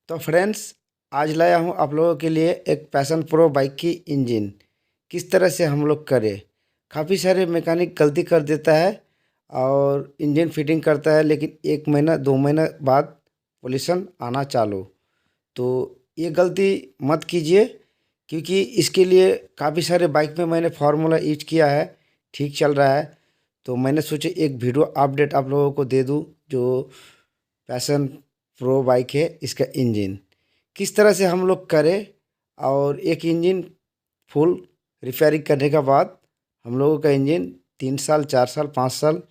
तो फ्रेंड्स, आज लाया हूँ आप लोगों के लिए एक पैशन प्रो बाइक की इंजन किस तरह से हम लोग करें। काफ़ी सारे मैकेनिक गलती कर देता है और इंजन फिटिंग करता है, लेकिन 1 महीना 2 महीना बाद पोल्यूशन आना चालू। तो ये गलती मत कीजिए, क्योंकि इसके लिए काफ़ी सारे बाइक में मैंने फार्मूला यूज किया है, ठीक चल रहा है। तो मैंने सोचा एक वीडियो अपडेट आप लोगों को दे दूँ। जो पैशन प्रो बाइक है, इसका इंजन किस तरह से हम लोग करें, और एक इंजन फुल रिपेयरिंग करने के बाद हम लोगों का इंजन 3 साल 4 साल 5 साल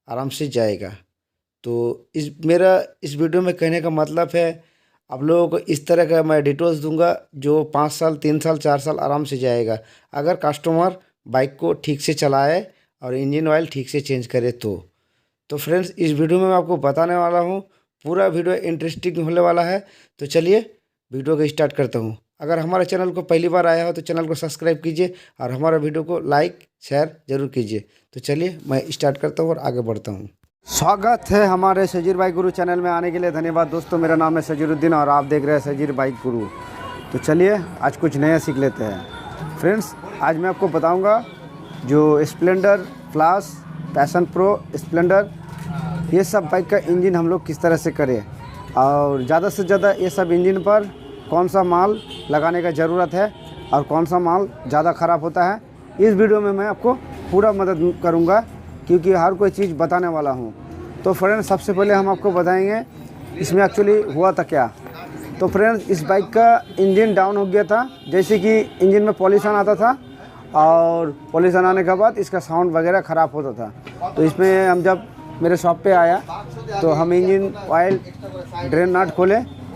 आराम से जाएगा। तो इस वीडियो में कहने का मतलब है, आप लोगों को इस तरह का मैं डिटेल्स दूंगा जो 5 साल 3 साल 4 साल आराम से जाएगा, अगर कस्टमर बाइक को ठीक से चलाए और इंजन ऑयल ठीक से चेंज करे तो फ्रेंड्स, इस वीडियो में मैं आपको बताने वाला हूँ। पूरा वीडियो इंटरेस्टिंग होने वाला है। तो चलिए वीडियो को स्टार्ट करता हूँ। अगर हमारे चैनल को पहली बार आया हो तो चैनल को सब्सक्राइब कीजिए और हमारा वीडियो को लाइक शेयर जरूर कीजिए। तो चलिए मैं स्टार्ट करता हूँ और आगे बढ़ता हूँ। स्वागत है हमारे सजीर बाइक गुरु चैनल में आने के लिए धन्यवाद दोस्तों। मेरा नाम है सजीरुद्दीन और आप देख रहे हैं सजीर बाइक गुरु। तो चलिए आज कुछ नया सीख लेते हैं। फ्रेंड्स, आज मैं आपको बताऊंगा जो स्प्लेंडर, फ्लास, पैशन प्रो, स्प्लेंडर, ये सब बाइक का इंजन हम लोग किस तरह से करें और ज़्यादा से ज़्यादा ये सब इंजन पर कौन सा माल लगाने का ज़रूरत है और कौन सा माल ज़्यादा ख़राब होता है। इस वीडियो में मैं आपको पूरा मदद करूंगा, क्योंकि हर कोई चीज़ बताने वाला हूं। तो फ्रेंड्स, सबसे पहले हम आपको बताएंगे इसमें एक्चुअली हुआ था क्या। तो फ्रेंड्स, इस बाइक का इंजन डाउन हो गया था। जैसे कि इंजन में पॉल्यूशन आता था और पॉल्यूशन आने के बाद इसका साउंड वगैरह ख़राब होता था। तो इसमें हम जब मेरे शॉप पे आया तो हम इंजन ऑयल ड्रेन नट खोले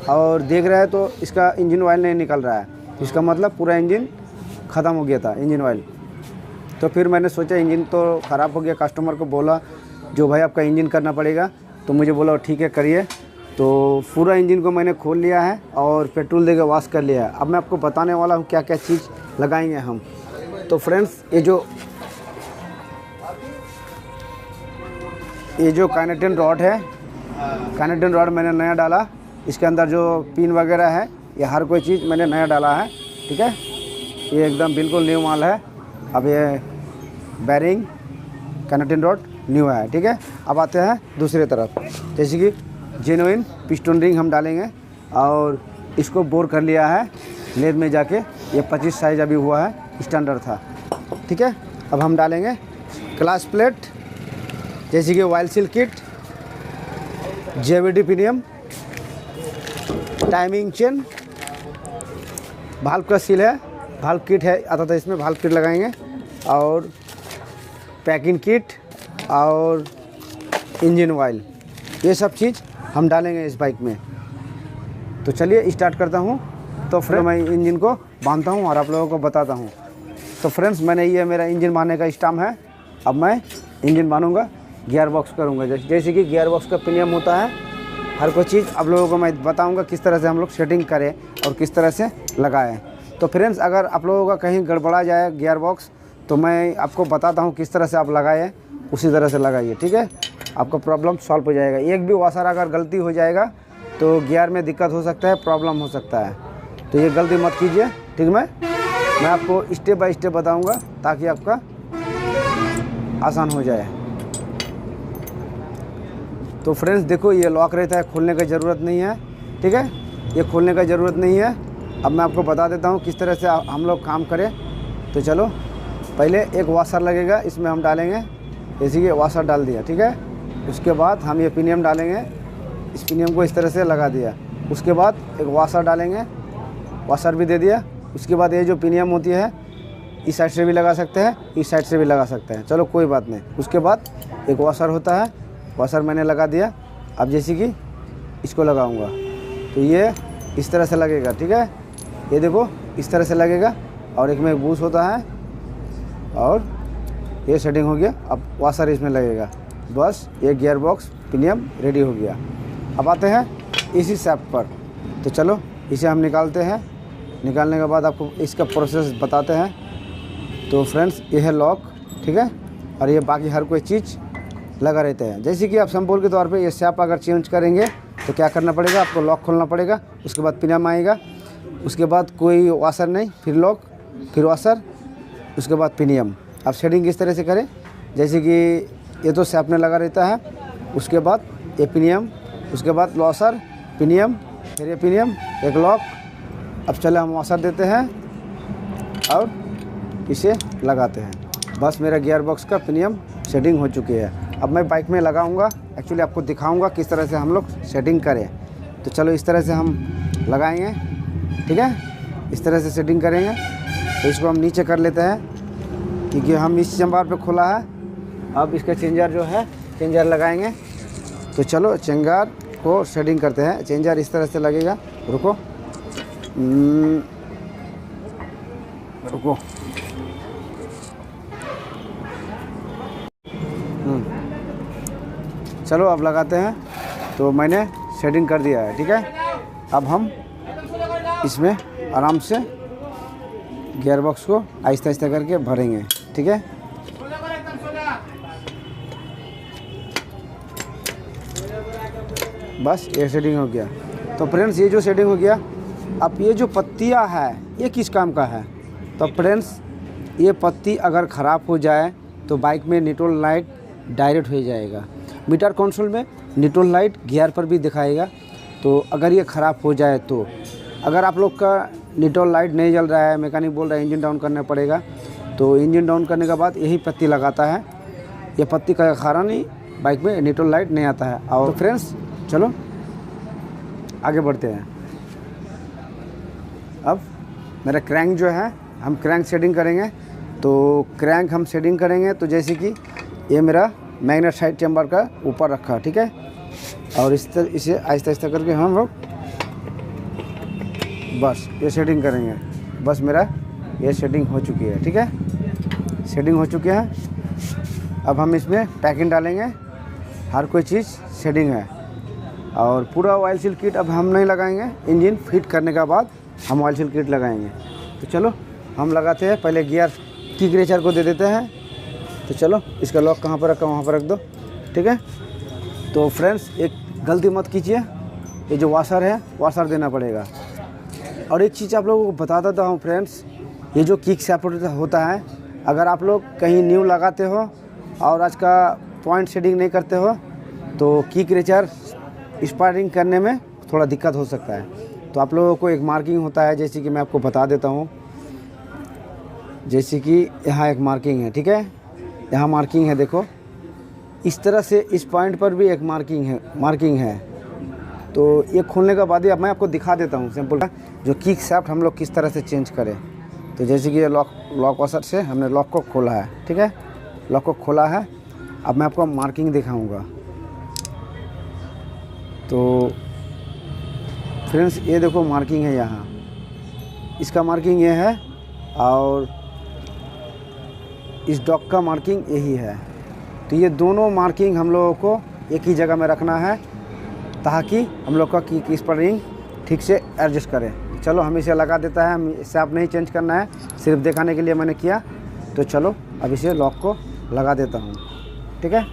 और देख रहे हैं तो इसका इंजन ऑयल नहीं निकल रहा है। इसका मतलब पूरा इंजन ख़त्म हो गया था, इंजन ऑयल। तो फिर मैंने सोचा इंजन तो ख़राब हो गया। कस्टमर को बोला जो भाई आपका इंजन करना पड़ेगा, तो मुझे बोला ठीक है करिए। तो पूरा इंजन को मैंने खोल लिया है और पेट्रोल देकर वॉश कर लिया है। अब मैं आपको बताने वाला हूँ क्या क्या चीज़ लगाएंगे हम। तो फ्रेंड्स, ये जो काइनेटिन रॉड है, काइनेटिन रॉड मैंने नया डाला। इसके अंदर जो पिन वगैरह है, ये हर कोई चीज़ मैंने नया डाला है, ठीक है। ये एकदम बिल्कुल न्यू माल है। अब ये बैरिंग काइनेटिन रॉड न्यू है, ठीक है। अब आते हैं दूसरी तरफ, जैसे कि जेन्युइन पिस्टन रिंग हम डालेंगे और इसको बोर कर लिया है लेद में जाके। ये 25 साइज अभी हुआ है, स्टैंडर्ड था, ठीक है। अब हम डालेंगे क्लास प्लेट, जैसे कि ऑयल सील किट, जेवीडी पिनियम, टाइमिंग चेन, भाल्व का सील है, भाल्व किट है आता था इसमें, भाल्व किट लगाएंगे और पैकिंग किट और इंजन ऑयल, ये सब चीज़ हम डालेंगे इस बाइक में। तो चलिए स्टार्ट करता हूँ। तो फिर मैं इंजन को बांधता हूँ और आप लोगों को बताता हूँ। तो फ्रेंड्स, मैंने ये मेरा इंजन बांधने का स्टैम्प है। अब मैं इंजन बांधूंगा, गियर बॉक्स करूँगा। जैसे कि गियर बॉक्स का पिनियम होता है, हर कोई चीज़ आप लोगों को मैं बताऊंगा किस तरह से हम लोग सेटिंग करें और किस तरह से लगाएं। तो फ्रेंड्स, अगर आप लोगों का कहीं गड़बड़ा जाए गियर बॉक्स, तो मैं आपको बताता हूं किस तरह से आप लगाएं, उसी तरह से लगाइए, ठीक है। आपका प्रॉब्लम सॉल्व हो जाएगा। एक भी वाशर अगर गलती हो जाएगा तो गियर में दिक्कत हो सकता है, प्रॉब्लम हो सकता है। तो ये गलती मत कीजिए, ठीक है। मैं आपको स्टेप बाय स्टेप बताऊँगा ताकि आपका आसान हो जाए। तो फ्रेंड्स देखो, ये लॉक रहता है, खोलने की ज़रूरत नहीं है, ठीक है। ये खोलने का ज़रूरत नहीं है। अब मैं आपको बता देता हूँ किस तरह से हम लोग काम करें। तो चलो, पहले एक वाशर लगेगा, इसमें हम डालेंगे, जैसे कि वाशर डाल दिया, ठीक है। उसके बाद हम ये पिनियम डालेंगे, इस पिनियम को इस तरह से लगा दिया। उसके बाद एक वाशर डालेंगे, वाशर भी दे दिया। उसके बाद ये जो पिनियम होती है, इस साइड से भी लगा सकते हैं, इस साइड से भी लगा सकते हैं, चलो कोई बात नहीं। उसके बाद एक वाशर होता है, वाशर मैंने लगा दिया। अब जैसे कि इसको लगाऊंगा तो ये इस तरह से लगेगा, ठीक है। ये देखो इस तरह से लगेगा और एक में बूस्ट होता है और ये सेटिंग हो गया। अब वाशर इसमें लगेगा, बस ये गियर बॉक्स पिनियम रेडी हो गया। अब आते हैं इसी शैफ्ट पर। तो चलो इसे हम निकालते हैं। निकालने के बाद आपको इसका प्रोसेस बताते हैं। तो फ्रेंड्स, ये है लॉक, ठीक है, और ये बाकी हर कोई चीज़ लगा रहता है। जैसे कि आप सैंपल के तौर पे ये शैफ्ट अगर चेंज करेंगे तो क्या करना पड़ेगा, आपको लॉक खोलना पड़ेगा, उसके बाद पिनियम आएगा, उसके बाद कोई वाशर नहीं, फिर लॉक, फिर वाशर, उसके बाद पिनियम। आप शेडिंग किस तरह से करें, जैसे कि ये तो सैपनर लगा रहता है, उसके बाद ये पिनियम, उसके बाद वाशर, पिनियम, फिर ये पिनियम, एक लॉक। अब चले हम वाशर देते हैं और इसे लगाते हैं। बस मेरा गियर बॉक्स का पिनियम सेटिंग हो चुकी है। अब मैं बाइक में लगाऊंगा, एक्चुअली आपको दिखाऊंगा किस तरह से हम लोग सेटिंग करें। तो चलो इस तरह से हम लगाएंगे, ठीक है, इस तरह से सेटिंग करेंगे। तो इसको हम नीचे कर लेते हैं क्योंकि हम इस चेंबर पे खोला है। अब इसका चेंजर जो है, चेंजर लगाएंगे। तो चलो चेंजर को सेटिंग करते हैं। चेंजर इस तरह से लगेगा, रुको रुको, चलो अब लगाते हैं। तो मैंने सेटिंग कर दिया है, ठीक है। अब हम इसमें आराम से गियर बॉक्स को आहिस्ता आहिस्ता करके भरेंगे, ठीक है। बस ये सेटिंग हो गया। तो फ्रेंड्स ये जो सेटिंग हो गया, अब ये जो पत्तियां है ये किस काम का है। तो फ्रेंड्स ये पत्ती अगर ख़राब हो जाए तो बाइक में न्यूट्रल लाइट डायरेक्ट हो जाएगा। मीटर कंसोल में न्यूट्रल लाइट गियर पर भी दिखाएगा। तो अगर ये ख़राब हो जाए तो अगर आप लोग का न्यूट्रल लाइट नहीं जल रहा है, मैकेनिक बोल रहा है इंजन डाउन करना पड़ेगा, तो इंजन डाउन करने के बाद यही पत्ती लगाता है। ये पत्ती का कारण ही बाइक में न्यूट्रल लाइट नहीं आता है। और तो फ्रेंड्स चलो आगे बढ़ते हैं। अब मेरा क्रैंक जो है, हम क्रैंक सेटिंग करेंगे। तो क्रैंक हम सेटिंग करेंगे तो जैसे कि ये मेरा मैग्नेट साइड चेंबर का ऊपर रखा, ठीक है। और इसे आहिस्ता आहिस्ता करके हम लोग बस ये सेटिंग करेंगे। बस मेरा ये सेटिंग हो चुकी है, ठीक है, सेटिंग हो चुकी है। अब हम इसमें पैकिंग डालेंगे, हर कोई चीज़ सेटिंग है। और पूरा ऑयल सील किट अब हम नहीं लगाएंगे, इंजन फिट करने के बाद हम ऑयल सील किट लगाएंगे। तो चलो हम लगाते हैं। पहले गियर किक रेचर को दे देते हैं। तो चलो इसका लॉक कहाँ पर रखा, वहाँ पर रख दो, ठीक है। तो फ्रेंड्स एक गलती मत कीजिए, ये जो वाशर है वाशर देना पड़ेगा। और एक चीज़ आप लोगों को बता देता हूँ फ्रेंड्स, ये जो किक सपोर्ट होता है, अगर आप लोग कहीं न्यू लगाते हो और आज का पॉइंट सेटिंग नहीं करते हो तो किक रेचर स्पार्टिंग करने में थोड़ा दिक्कत हो सकता है। तो आप लोगों को एक मार्किंग होता है, जैसे कि मैं आपको बता देता हूँ। जैसे कि यहाँ एक मार्किंग है, ठीक है, यहाँ मार्किंग है, देखो इस तरह से इस पॉइंट पर भी एक मार्किंग है। तो ये खोलने के बाद ही अब मैं आपको दिखा देता हूँ सिंपल जो किक शाफ्ट हम लोग किस तरह से चेंज करें। तो जैसे कि ये लॉक वाशर से हमने लॉक को खोला है, ठीक है, लॉक को खोला है। अब मैं आपको मार्किंग दिखाऊंगा। तो फ्रेंड्स ये देखो मार्किंग है, यहाँ इसका मार्किंग ये है और इस डॉग का मार्किंग यही है। तो ये दोनों मार्किंग हम लोगों को एक ही जगह में रखना है ताकि हम लोग का किक स्प्रिंग ठीक से एडजस्ट करें। चलो हम इसे लगा देता है, हम इसे आप नहीं चेंज करना है, सिर्फ दिखाने के लिए मैंने किया। तो चलो अब इसे लॉक को लगा देता हूँ, ठीक है।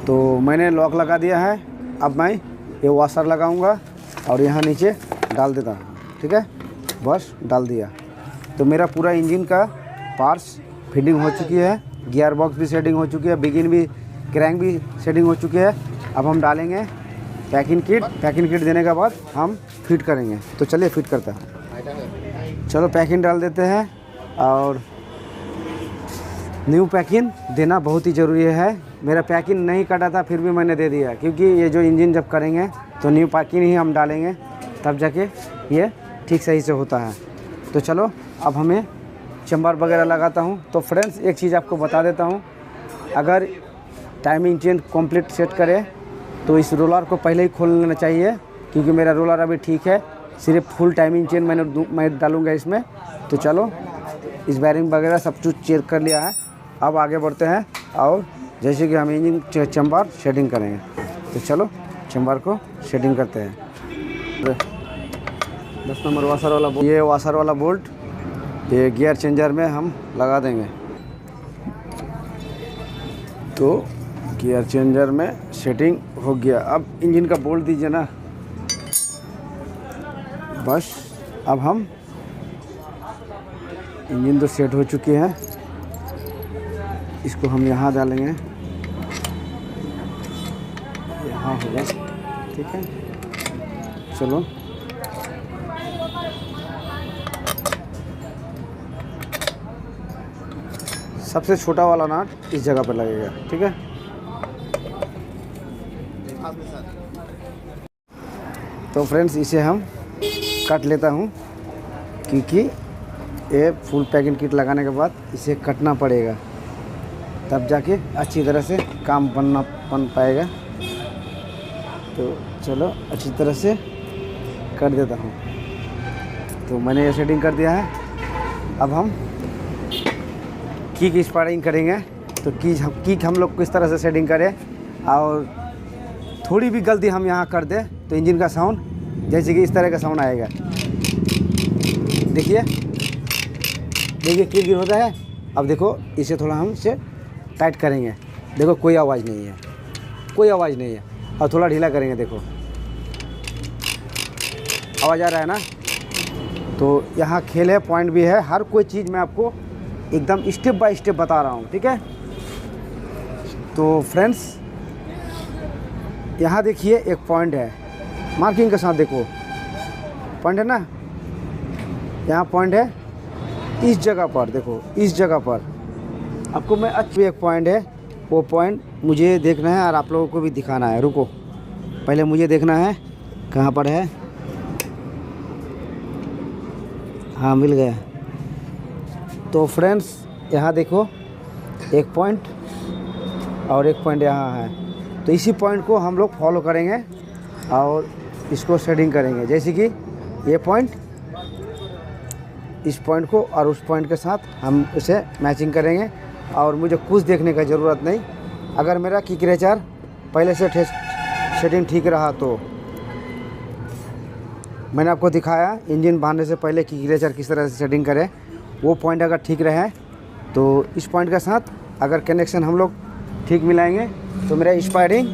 तो मैंने लॉक लगा दिया है। अब मैं ये वाशर लगाऊंगा और यहाँ नीचे डाल देता हूँ, ठीक है, बस डाल दिया। तो मेरा पूरा इंजन का पार्ट्स फिटिंग हो चुकी है, गियर बॉक्स भी सेटिंग हो चुकी है, बिगिन भी, क्रैंक भी सेटिंग हो चुकी है। अब हम डालेंगे पैकिंग किट। पैकिंग किट देने के बाद हम फिट करेंगे। तो चलिए फिट करते हैं। चलो पैकिंग डाल देते हैं। और न्यू पैकिंग देना बहुत ही ज़रूरी है। मेरा पैकिंग नहीं कटा था फिर भी मैंने दे दिया, क्योंकि ये जो इंजन जब करेंगे तो न्यू पैकिंग ही हम डालेंगे, तब जाके ये ठीक सही से होता है। तो चलो अब हमें चेंबर वगैरह लगाता हूँ। तो फ्रेंड्स एक चीज़ आपको बता देता हूँ, अगर टाइमिंग चेन कंप्लीट सेट करें तो इस रोलर को पहले ही खोल लेना चाहिए, क्योंकि मेरा रोलर अभी ठीक है, सिर्फ फुल टाइमिंग चेन मैं डालूँगा इसमें। तो चलो इस बैरिंग वगैरह सब कुछ चेक कर लिया है। अब आगे बढ़ते हैं और जैसे कि हम इंजन चेंबर सेटिंग करेंगे। तो चलो चेंबर को सेटिंग करते हैं। 10 नंबर वाशर वाला, ये वाशर वाला बोल्ट ये गियर चेंजर में हम लगा देंगे। तो गियर चेंजर में सेटिंग हो गया। अब इंजन का बोल्ट दीजिए ना। बस अब हम इंजन तो सेट हो चुकी है, इसको हम यहाँ डालेंगे, यहाँ होगा, ठीक है। चलो सबसे छोटा वाला नाट इस जगह पर लगेगा, ठीक है। तो फ्रेंड्स इसे हम कट लेता हूँ, क्योंकि ये फुल पैकिंग किट लगाने के बाद इसे कटना पड़ेगा, तब जाके अच्छी तरह से काम बन पाएगा। तो चलो अच्छी तरह से कर देता हूँ। तो मैंने ये सेटिंग कर दिया है। अब हम किक स्पायरिंग करेंगे। तो किक हम लोग किस तरह से सेटिंग करें, और थोड़ी भी गलती हम यहाँ कर दें तो इंजन का साउंड जैसे कि इस तरह का साउंड आएगा। देखिए किक होता है। अब देखो इसे थोड़ा हम इसे टाइट करेंगे, देखो कोई आवाज़ नहीं है, कोई आवाज़ नहीं है। और थोड़ा ढीला करेंगे, देखो आवाज़ आ रहा है ना। तो यहाँ खेल है, पॉइंट भी है, हर कोई चीज़ मैं आपको एकदम स्टेप बाय स्टेप बता रहा हूँ, ठीक है। तो फ्रेंड्स यहाँ देखिए एक पॉइंट है, मार्किंग के साथ देखो पॉइंट है ना, यहाँ पॉइंट है इस जगह पर, देखो इस जगह पर आपको मैं अच्छी एक पॉइंट है, वो पॉइंट मुझे देखना है और आप लोगों को भी दिखाना है। रुको पहले मुझे देखना है कहाँ पर है। हाँ मिल गया। तो फ्रेंड्स यहाँ देखो एक पॉइंट और एक पॉइंट यहाँ है। तो इसी पॉइंट को हम लोग फॉलो करेंगे और इसको सेटिंग करेंगे। जैसे कि ये पॉइंट, इस पॉइंट को और उस पॉइंट के साथ हम उसे मैचिंग करेंगे। और मुझे कुछ देखने का ज़रूरत नहीं, अगर मेरा किक रेचर पहले से सेटिंग ठीक रहा तो मैंने आपको दिखाया इंजन बांधने से पहले किक रेचर किस तरह से सेटिंग करें। वो पॉइंट अगर ठीक रहे तो इस पॉइंट के साथ अगर कनेक्शन हम लोग ठीक मिलाएंगे तो मेरा स्पायरिंग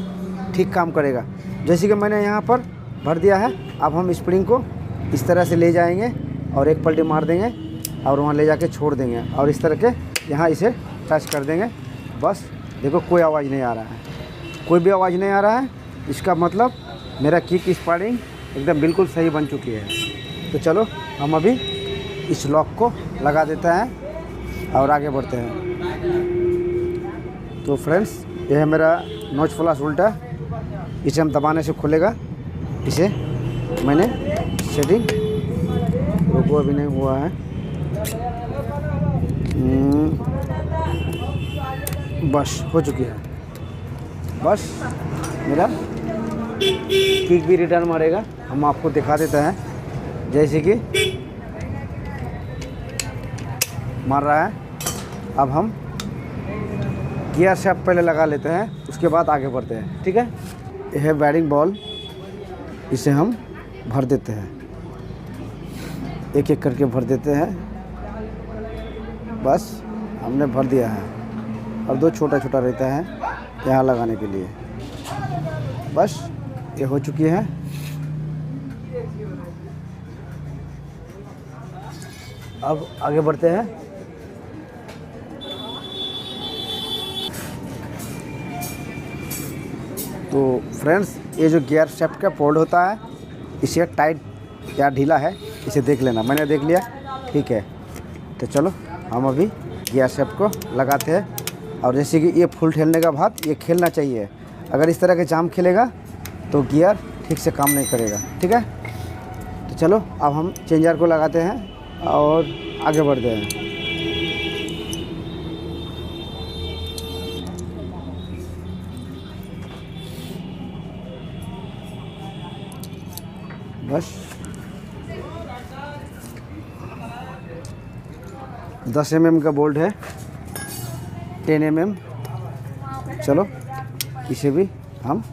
ठीक काम करेगा। जैसे कि मैंने यहाँ पर भर दिया है। अब हम स्प्रिंग को इस तरह से ले जाएंगे और एक पलटी मार देंगे और वहाँ ले जाके छोड़ देंगे और इस तरह के यहाँ इसे टच कर देंगे। बस देखो कोई आवाज़ नहीं आ रहा है, कोई भी आवाज़ नहीं आ रहा है। इसका मतलब मेरा किक स्पायरिंग एकदम बिल्कुल सही बन चुकी है। तो चलो हम अभी इस लॉक को लगा देते हैं और आगे बढ़ते हैं। तो फ्रेंड्स यह है मेरा नॉच फ्लैश उल्टा, इसे हम दबाने से खुलेगा। इसे मैंने सेटिंग रुको अभी नहीं हुआ है, बस हो चुकी है। बस मेरा किक भी रिटर्न मारेगा, हम आपको दिखा देते हैं। जैसे कि मार रहा है। अब हम गियर शेप पहले लगा लेते हैं, उसके बाद आगे बढ़ते हैं, ठीक है। यह है बैरिंग बॉल, इसे हम भर देते हैं, एक एक करके भर देते हैं। बस हमने भर दिया है। और दो छोटा छोटा रहता है यहाँ लगाने के लिए। बस ये हो चुकी है। अब आगे बढ़ते हैं। तो फ्रेंड्स ये जो गियर शेफ्ट का पोर्ट होता है, इसे टाइट या ढीला है इसे देख लेना। मैंने देख लिया, ठीक है। तो चलो हम अभी गियर शेफ्ट को लगाते हैं। और जैसे कि ये फुल ठेलने का बाद ये खेलना चाहिए। अगर इस तरह के जाम खेलेगा तो गियर ठीक से काम नहीं करेगा, ठीक है। तो चलो अब हम चेंजर को लगाते हैं और आगे बढ़ते हैं। बस 10 mm का बोल्ट है, 10 mm। चलो इसे भी हम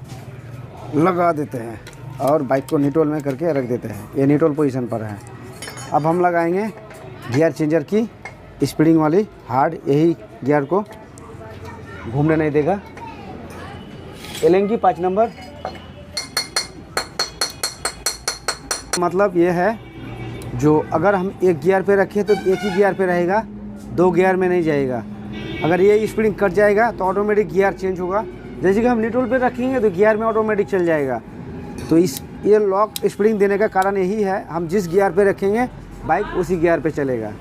लगा देते हैं और बाइक को न्यूट्रल में करके रख देते हैं। ये न्यूट्रल पोजीशन पर है। अब हम लगाएंगे गियर चेंजर की स्प्रिंग वाली हार्ड, यही गियर को घूमने नहीं देगा। एलेंकी 5 नंबर मतलब ये है, जो अगर हम एक गियर पे रखें तो एक ही गियर पे रहेगा, 2 गियर में नहीं जाएगा। अगर ये स्प्रिंग कट जाएगा तो ऑटोमेटिक गियर चेंज होगा। जैसे कि हम न्यूट्रल पे रखेंगे तो गियर में ऑटोमेटिक चल जाएगा। तो ये लॉक स्प्रिंग देने का कारण यही है, हम जिस गियर पे रखेंगे बाइक उसी गियर पे चलेगा।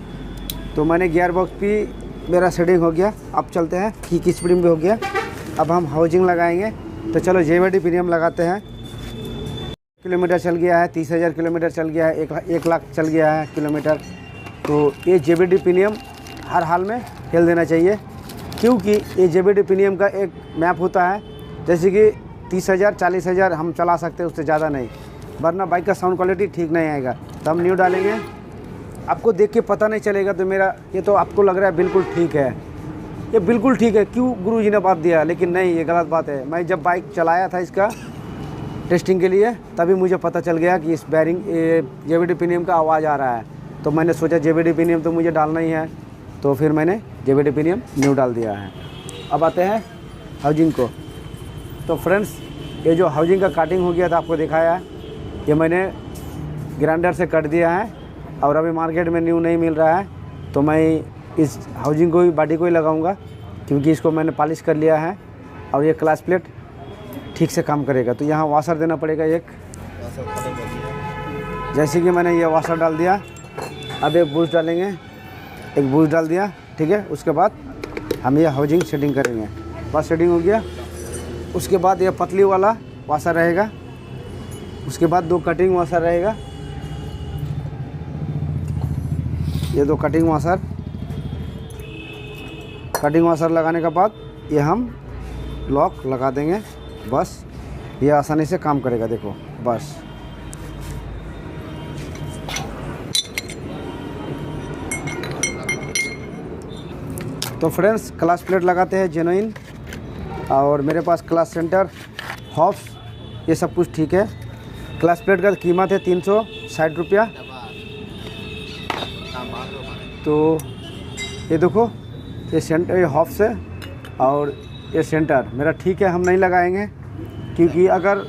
तो मैंने गियर बॉक्स भी मेरा सेटिंग हो गया। अब चलते हैं, किक स्प्रिंग भी हो गया। अब हम हाउसिंग लगाएंगे। तो चलो JBD प्रीमियम लगाते हैं। किलोमीटर चल गया है, 30,000 किलोमीटर चल गया है, 1 लाख चल गया है किलोमीटर। तो ये JBD प्रीमियम हर हाल में खेल देना चाहिए, क्योंकि ये JBD प्रीमियम का एक मैप होता है। जैसे कि 30,000 40,000 हम चला सकते हैं, उससे ज़्यादा नहीं, वरना बाइक का साउंड क्वालिटी ठीक नहीं आएगा। तो हम न्यू डालेंगे, आपको देख के पता नहीं चलेगा। तो मेरा ये तो आपको लग रहा है बिल्कुल ठीक है, ये बिल्कुल ठीक है, क्यों गुरुजी ने बात दिया, लेकिन नहीं, ये गलत बात है। मैं जब बाइक चलाया था इसका टेस्टिंग के लिए, तभी मुझे पता चल गया कि इस बैरिंग JBD प्रीमियम का आवाज़ आ रहा है। तो मैंने सोचा JBD प्रीमियम तो मुझे डालना ही है, तो फिर मैंने JBD प्रीमियम न्यू डाल दिया है। अब आते हैं हाउसिंग को। तो फ्रेंड्स, ये जो हाउसिंग का कटिंग हो गया था आपको दिखाया है, ये मैंने ग्राइंडर से कट दिया है और अभी मार्केट में न्यू नहीं मिल रहा है। तो मैं इस हाउसिंग को ही, बॉडी को ही लगाऊंगा, क्योंकि इसको मैंने पॉलिश कर लिया है और ये क्लच प्लेट ठीक से काम करेगा। तो यहाँ वाशर देना पड़ेगा एक, जैसे कि मैंने ये वाशर डाल दिया। अब एक बूस्ट डालेंगे, एक बूस्ट डाल दिया, ठीक है। उसके बाद हम ये हाउसिंग सेटिंग करेंगे। बस सेटिंग हो गया। उसके बाद ये पतली वाला वाशर रहेगा, उसके बाद 2 कटिंग वाशर रहेगा, ये 2 कटिंग वाशर लगाने के बाद ये हम लॉक लगा देंगे। बस ये आसानी से काम करेगा, देखो बस। तो फ्रेंड्स, क्लच प्लेट लगाते हैं जेन्युइन, और मेरे पास क्लच सेंटर, हॉब्स, ये सब कुछ ठीक है। क्लच प्लेट का कीमत है 360 रुपया। तो ये देखो, ये सेंटर, ये हॉब्स है और ये सेंटर मेरा ठीक है, हम नहीं लगाएंगे, क्योंकि अगर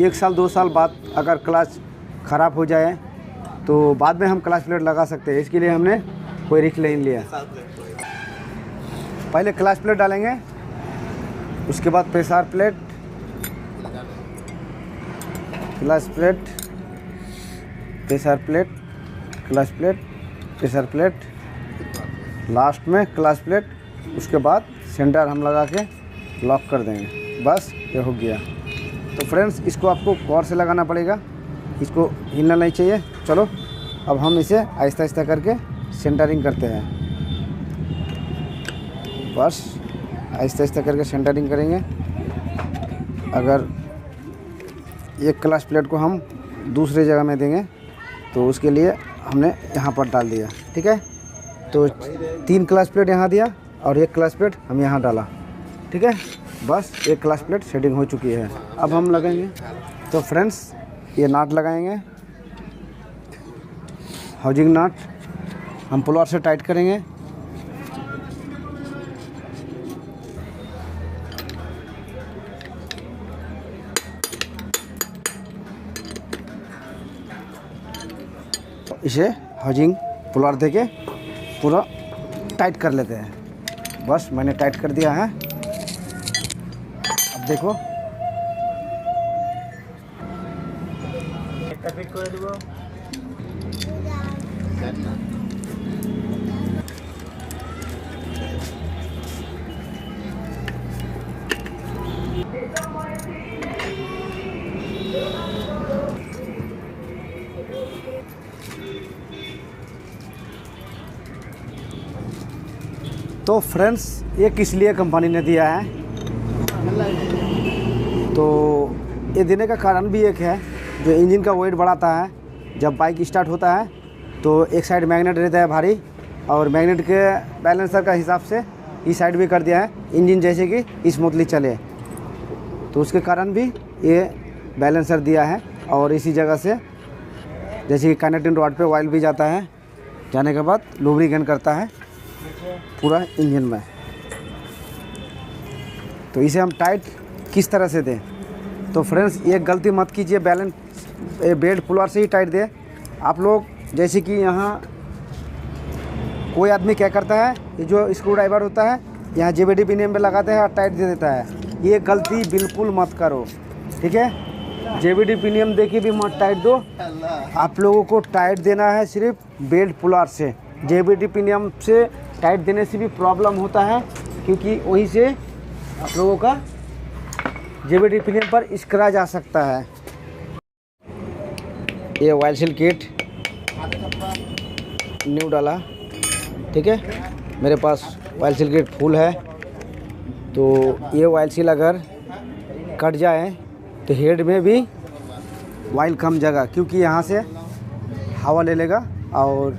1 साल 2 साल बाद अगर क्लच ख़राब हो जाए तो बाद में हम क्लच प्लेट लगा सकते हैं। इसके लिए हमने कोई रिस्क नहीं लिया। पहले क्लच प्लेट डालेंगे, उसके बाद pressure plate, clutch plate, pressure plate, clutch plate, pressure plate, last में क्लच प्लेट। उसके बाद सेंटर हम लगा के लॉक कर देंगे। बस ये हो गया। तो फ्रेंड्स, इसको आपको गौर से लगाना पड़ेगा, इसको हिलना नहीं चाहिए। चलो अब हम इसे आहिस्ता आहिस्ता करके सेंटरिंग करते हैं। बस आहिस्ता आहिस्ता करके सेंटरिंग करेंगे। अगर एक क्लच प्लेट को हम दूसरे जगह में देंगे तो उसके लिए हमने यहाँ पर डाल दिया, ठीक है। तो 3 क्लच प्लेट यहाँ दिया और 1 क्लच प्लेट हम यहाँ डाला, ठीक है। बस 1 क्लच प्लेट सेटिंग हो चुकी है। अब हम लगाएंगे। तो फ्रेंड्स, ये नाट लगाएंगे, हाउसिंग नाट हम पुलर से टाइट करेंगे। इसे हाउसिंग पुलर देके पूरा टाइट कर लेते हैं। बस मैंने टाइट कर दिया है। अब देखो, तो फ्रेंड्स, ये किस लिए कंपनी ने दिया है, तो ये देने का कारण भी एक है, जो इंजन का वेट बढ़ाता है। जब बाइक स्टार्ट होता है तो एक साइड मैग्नेट रहता है भारी, और मैग्नेट के बैलेंसर का हिसाब से इस साइड भी कर दिया है, इंजन जैसे कि स्मूथली चले। तो उसके कारण भी ये बैलेंसर दिया है। और इसी जगह से जैसे कि कनेक्टिंग रॉड पे ऑयल भी जाता है, जाने के बाद लुब्रिकेट करता है पूरा इंजन में। तो इसे हम टाइट किस तरह से दें। तो फ्रेंड्स ये गलती मत कीजिए, बैलेंस बेल्ट पुलर से ही टाइट दे आप लोग। जैसे कि यहाँ कोई आदमी क्या करता है, ये जो स्क्रू ड्राइवर होता है यहाँ JBD पिनियन पे लगाते हैं और टाइट दे देता है। ये गलती बिल्कुल मत करो, ठीक है। JBD पिनियन दे के भी मत टाइट दो, आप लोगों को टाइट देना है सिर्फ बेल्ट पुलर से। JBD पिनियन से टाइट देने से भी प्रॉब्लम होता है, क्योंकि वहीं से आप लोगों का JBD पिनियन पर स्क्रैच आ सकता है। ये ऑयल सील किट न्यू डाला, ठीक है। मेरे पास ऑयल सील किट फुल है। तो ये ऑयल सील अगर कट जाए तो हेड में भी ऑयल कम जगह, क्योंकि यहाँ से हवा ले लेगा और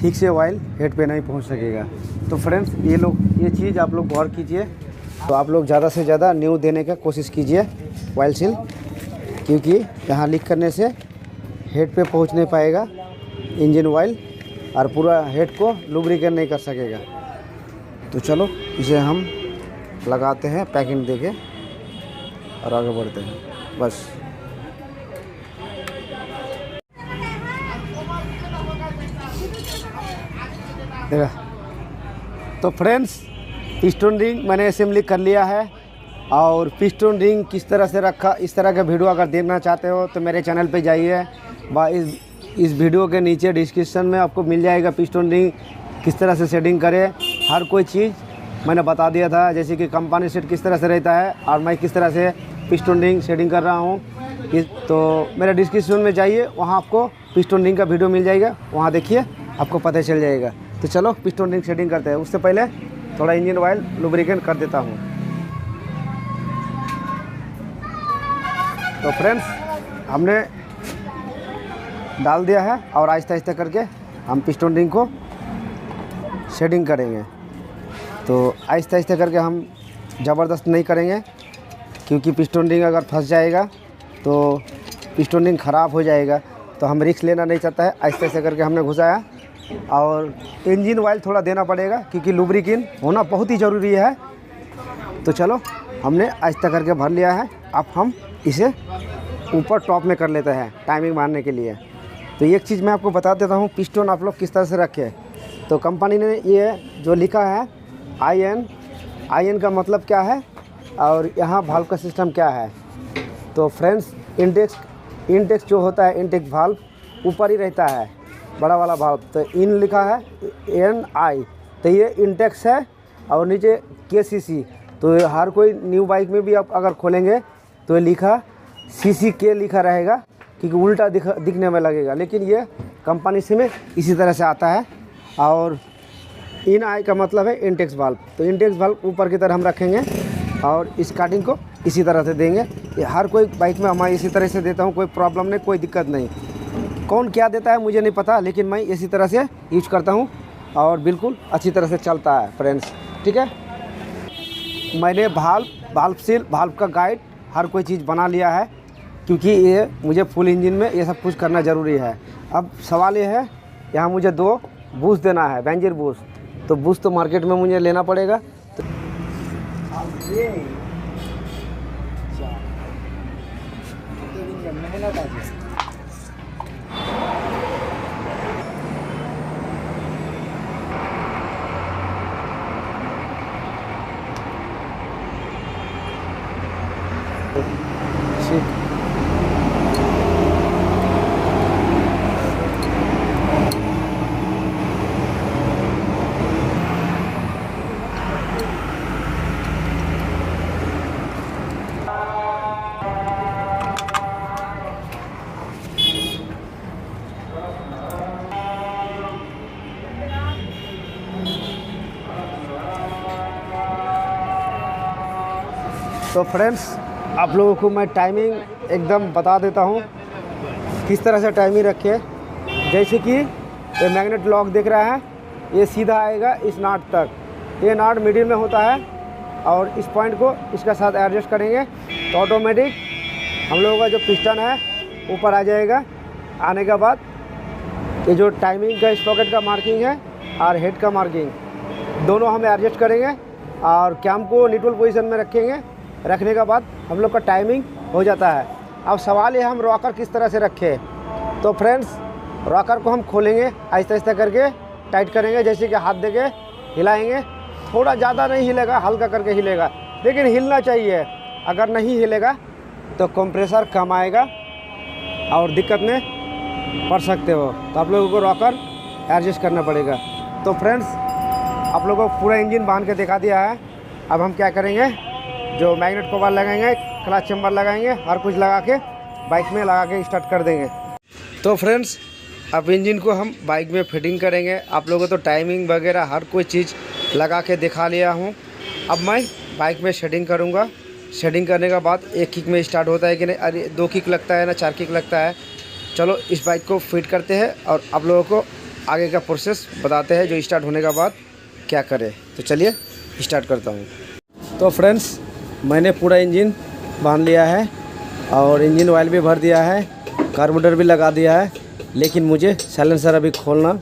ठीक से ऑयल हेड पे नहीं पहुँच सकेगा। तो फ्रेंड्स ये चीज़ आप लोग गौर कीजिए। तो आप लोग ज़्यादा से ज़्यादा न्यू देने का कोशिश कीजिए ऑयल सील, क्योंकि यहाँ लीक करने से हेड पे पहुँच नहीं पाएगा इंजन ऑयल और पूरा हेड को लुब्रिकेट नहीं कर सकेगा। तो चलो इसे हम लगाते हैं पैकिंग देके और आगे बढ़ते हैं बस। देखा। तो फ्रेंड्स पिस्टन रिंग मैंने असेंबली कर लिया है, और पिस्टन रिंग किस तरह से रखा, इस तरह का वीडियो अगर देखना चाहते हो तो मेरे चैनल पे जाइए। इस वीडियो के नीचे डिस्क्रिप्शन में आपको मिल जाएगा पिस्टन रिंग किस तरह से सेटिंग करें। हर कोई चीज़ मैंने बता दिया था, जैसे कि कंपनी सेट किस तरह से रहता है और मैं किस तरह से पिस्टन रिंग सेटिंग कर रहा हूँ। तो मेरे डिस्क्रिप्शन में जाइए, वहाँ आपको पिस्टन रिंग का वीडियो मिल जाएगा, वहाँ देखिए आपको पता चल जाएगा। तो चलो पिस्टन रिंग सेटिंग करते हैं। उससे पहले थोड़ा इंजन ऑयल लुब्रिकेट कर देता हूँ। तो फ्रेंड्स हमने डाल दिया है और आहिस्ता आहिस्ता करके हम पिस्टन रिंग को शेडिंग करेंगे। तो आहिस्ता आहिस्ता करके हम ज़बरदस्त नहीं करेंगे, क्योंकि पिस्टन रिंग अगर फंस जाएगा तो पिस्टन रिंग ख़राब हो जाएगा। तो हम रिस्क लेना नहीं चाहता है। आहिस्ता आहिस्ता करके हमने घुसाया, और इंजन ऑयल थोड़ा देना पड़ेगा क्योंकि लुब्रिकेंट होना बहुत ही ज़रूरी है। तो चलो हमने आहिस्ता करके भर लिया है। अब हम इसे ऊपर टॉप में कर लेते हैं टाइमिंग मारने के लिए। तो एक चीज़ मैं आपको बता देता हूँ, पिस्टन आप लोग किस तरह से रखें। तो कंपनी ने ये जो लिखा है IN का मतलब क्या है और यहाँ वाल्व का सिस्टम क्या है। तो फ्रेंड्स इंटेक्स जो होता है, इंटेक्स वाल्व ऊपर ही रहता है, बड़ा वाला वाल्व। तो इन लिखा है NI, तो ये इंटेक्स है, और नीचे KCC। तो हर कोई न्यू बाइक में भी आप अगर खोलेंगे तो ये लिखा CCK लिखा रहेगा, क्योंकि उल्टा दिखने में लगेगा, लेकिन ये कंपनी से में इसी तरह से आता है। और IN का मतलब है इंटेक्स वाल्व। तो इंटेक्स वाल्व ऊपर की तरह हम रखेंगे और इस काटिंग को इसी तरह से देंगे। ये हर कोई बाइक में मैं इसी तरह से देता हूँ, कोई प्रॉब्लम नहीं, कोई दिक्कत नहीं। कौन क्या देता है मुझे नहीं पता, लेकिन मैं इसी तरह से यूज करता हूँ और बिल्कुल अच्छी तरह से चलता है फ्रेंड्स, ठीक है। मैंने वाल्व सील, वाल्व का गाइड, हर कोई चीज़ बना लिया है, क्योंकि ये मुझे फुल इंजन में ये सब कुछ करना ज़रूरी है। अब सवाल ये है, यहाँ मुझे 2 बूस्ट देना है, बेंजीन बूस्ट। तो बूस्ट तो मार्केट में मुझे लेना पड़ेगा। तो तो फ्रेंड्स आप लोगों को मैं टाइमिंग एकदम बता देता हूँ किस तरह से टाइमिंग रखें। जैसे कि ये मैग्नेट लॉक दिख रहा है, ये सीधा आएगा इस नाट तक, ये नाट मिडिल में होता है, और इस पॉइंट को इसके साथ एडजस्ट करेंगे तो ऑटोमेटिक हम लोगों का जो पिस्टन है ऊपर आ जाएगा। आने के बाद ये जो टाइमिंग का स्पॉकेट का मार्किंग है और हेड का मार्किंग दोनों हम एडजस्ट करेंगे और कैम को न्यूट्रल पोजीशन में रखेंगे। रखने के बाद हम लोग का टाइमिंग हो जाता है। अब सवाल ये हम रॉकर किस तरह से रखें। तो फ्रेंड्स, रॉकर को हम खोलेंगे, आहिस्ता आहिस्ता करके टाइट करेंगे, जैसे कि हाथ देके हिलाएंगे। थोड़ा ज़्यादा नहीं हिलेगा, हल्का करके हिलेगा, लेकिन हिलना चाहिए। अगर नहीं हिलेगा तो कंप्रेसर कम आएगा और दिक्कत में पड़ सकते हो। तो आप लोगों को रॉकर एडजस्ट करना पड़ेगा। तो फ्रेंड्स, आप लोगों को पूरा इंजन बांध के दिखा दिया है। अब हम क्या करेंगे, जो मैग्नेट कवर लगाएंगे, क्लच चैम्बर लगाएंगे, हर कुछ लगा के बाइक में लगा के स्टार्ट कर देंगे। तो फ्रेंड्स, अब इंजन को हम बाइक में फिटिंग करेंगे। आप लोगों को तो टाइमिंग वगैरह हर कोई चीज़ लगा के दिखा लिया हूँ। अब मैं बाइक में शेडिंग करूँगा। शेडिंग करने के बाद एक किक में स्टार्ट होता है कि नहीं, अरे 2 किक लगता है ना 4 किक लगता है। चलो इस बाइक को फिट करते हैं और आप लोगों को आगे का प्रोसेस बताते हैं, जो स्टार्ट होने के बाद क्या करें। तो चलिए स्टार्ट करता हूँ। तो फ्रेंड्स, मैंने पूरा इंजन बांध लिया है और इंजन ऑयल भी भर दिया है, कार्बोरेटर भी लगा दिया है। लेकिन मुझे साइलेंसर अभी खोल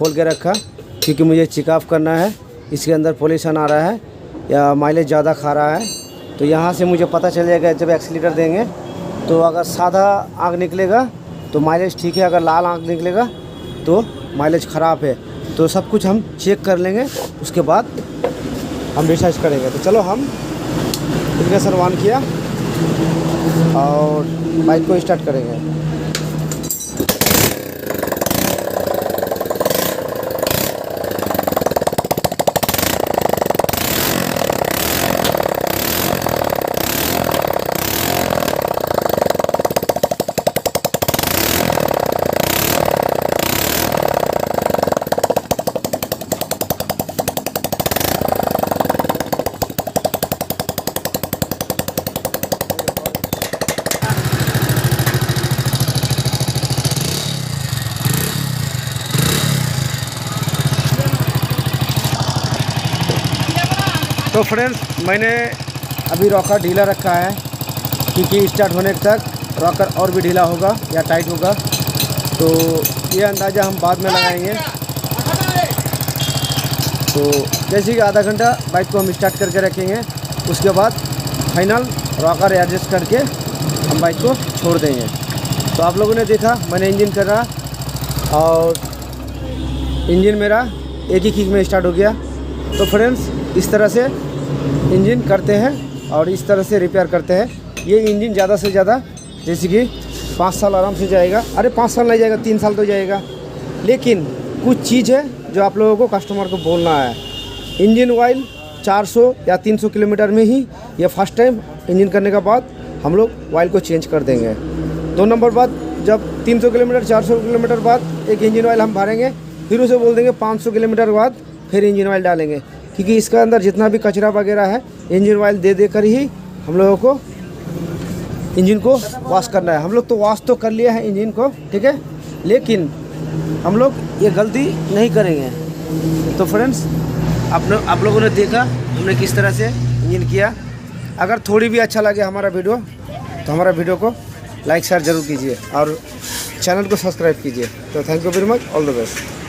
के रखा, क्योंकि मुझे चेक ऑफ करना है। इसके अंदर पोल्यूशन आ रहा है या माइलेज ज़्यादा खा रहा है। तो यहाँ से मुझे पता चल जाएगा जब एक्सीलेटर देंगे। तो अगर सादा आग निकलेगा तो माइलेज ठीक है, अगर लाल आग निकलेगा तो माइलेज ख़राब है। तो सब कुछ हम चेक कर लेंगे, उसके बाद हम डिसाइड करेंगे। तो चलो, हम इग्निशन ऑन किया और बाइक को स्टार्ट करेंगे। तो फ्रेंड्स, मैंने अभी रॉकर ढीला रखा है, क्योंकि स्टार्ट होने तक रॉकर और भी ढीला होगा या टाइट होगा। तो ये अंदाज़ा हम बाद में लगाएंगे। तो जैसे कि आधा घंटा बाइक को हम स्टार्ट करके रखेंगे, उसके बाद फाइनल रॉकर एडजस्ट करके हम बाइक को छोड़ देंगे। तो आप लोगों ने देखा, मैंने इंजन करा और इंजन मेरा एक ही किक में स्टार्ट हो गया। तो फ्रेंड्स, इस तरह से इंजन करते हैं और इस तरह से रिपेयर करते हैं। ये इंजन ज़्यादा से ज़्यादा जैसे कि 5 साल आराम से जाएगा। अरे 5 साल नहीं जाएगा, 3 साल तो जाएगा। लेकिन कुछ चीज़ है जो आप लोगों को कस्टमर को बोलना है। इंजन ऑयल 400 या 300 किलोमीटर में ही ये फर्स्ट टाइम इंजन करने के बाद हम लोग ऑयल को चेंज कर देंगे। 2 नंबर बाद, जब 300 किलोमीटर 400 किलोमीटर बाद एक इंजन ऑयल हम भरेंगे, फिर उसे बोल देंगे 500 किलोमीटर बाद फिर इंजन ऑयल डालेंगे, क्योंकि इसका अंदर जितना भी कचरा वगैरह है इंजन ऑयल दे कर ही हम लोगों को इंजन को वॉश करना है। हम लोग तो वॉश तो कर लिया है इंजन को, ठीक है, लेकिन हम लोग ये गलती नहीं करेंगे। तो फ्रेंड्स, आप लोगों ने देखा हमने किस तरह से इंजन किया। अगर थोड़ी भी अच्छा लगे हमारा वीडियो, तो हमारा वीडियो को लाइक शेयर ज़रूर कीजिए और चैनल को सब्सक्राइब कीजिए। तो thank you very much, all the best.